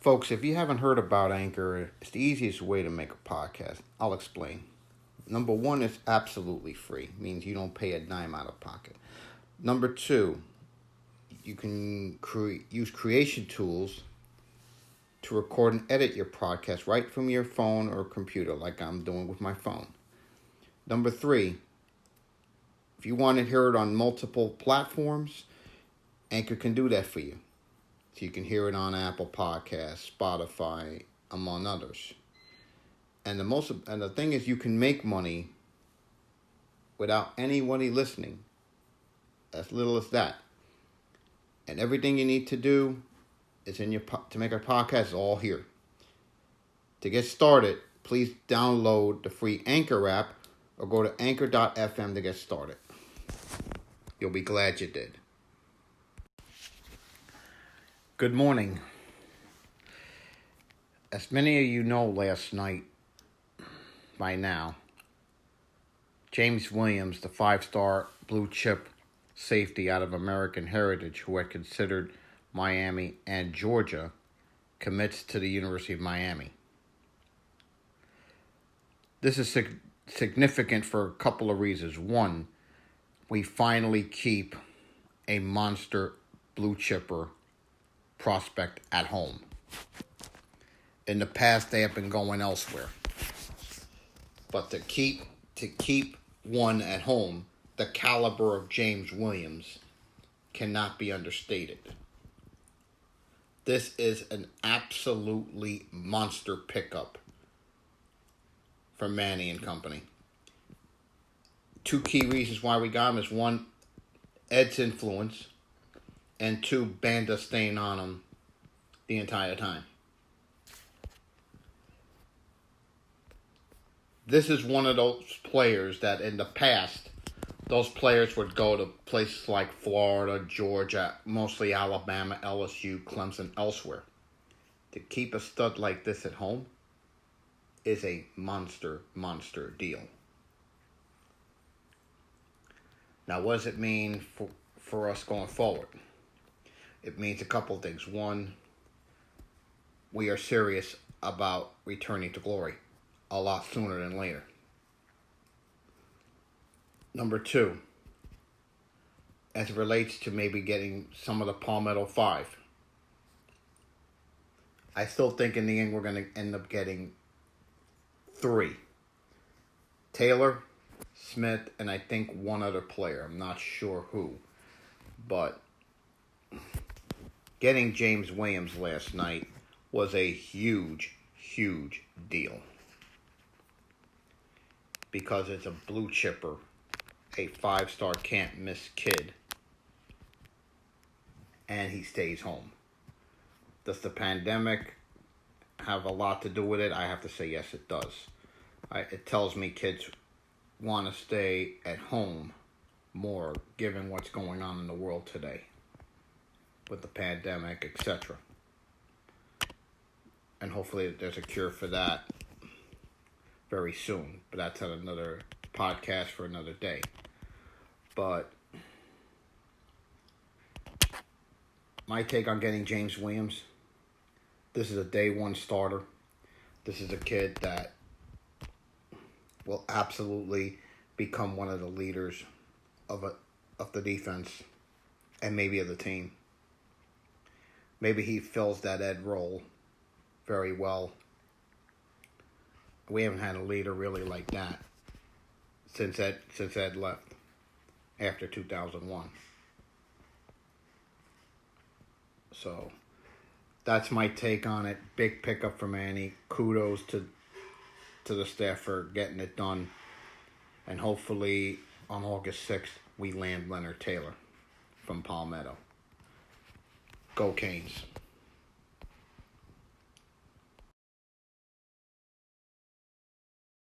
Folks, if you haven't heard about Anchor, it's the easiest way to make a podcast. I'll explain. Number one, it's absolutely free. Means you don't pay a dime out of pocket. Number two, you can use creation tools to record and edit your podcast right from your phone or computer, like I'm doing with my phone. Number three, if you want to hear it on multiple platforms, Anchor can do that for you. So you can hear it on Apple Podcasts, Spotify, among others. And the thing is, you can make money without anybody listening. As little as that. And everything you need to do is to make a podcast is all here. To get started, please download the free Anchor app or go to anchor.fm to get started. You'll be glad you did. Good morning. As many of you know, last night, by now, James Williams, the 5-star blue chip safety out of American heritage who had considered Miami and Georgia, commits to the University of Miami. This is significant for a couple of reasons. One, we finally keep a monster blue chipper prospect at home. In the past, they have been going elsewhere. But to keep one at home, the caliber of James Williams cannot be understated. This is an absolutely monster pickup for Manny and company. Two key reasons why we got him is one, Ed's influence, and two, Banda staying on him the entire time. This is one of those players that in the past, those players would go to places like Florida, Georgia, mostly Alabama, LSU, Clemson, elsewhere. To keep a stud like this at home is a monster deal. Now, what does it mean for us going forward? It means a couple of things. One, we are serious about returning to glory a lot sooner than later. Number two, as it relates to maybe getting some of the Palmetto 5, I still think in the end we're going to end up getting 3. Taylor, Smith, and I think one other player. I'm not sure who. But getting James Williams last night was a huge deal. Because it's a blue chipper, a 5-star can't miss kid, and he stays home. Does the pandemic have a lot to do with it? I have to say yes, it does. It tells me kids want to stay at home more, given what's going on in the world today with the pandemic, etc. And hopefully there's a cure for that very soon. But that's another podcast for another day. But my take on getting James Williams, this is a day one starter. This is a kid that will absolutely become one of the leaders of the defense and maybe of the team. Maybe he fills that Ed role very well. We haven't had a leader really like that since Ed left after 2001. So that's my take on it. Big pickup for Manny. Kudos to the staff for getting it done. And hopefully on August 6th, we land Leonard Taylor from Palmetto. Go Canes.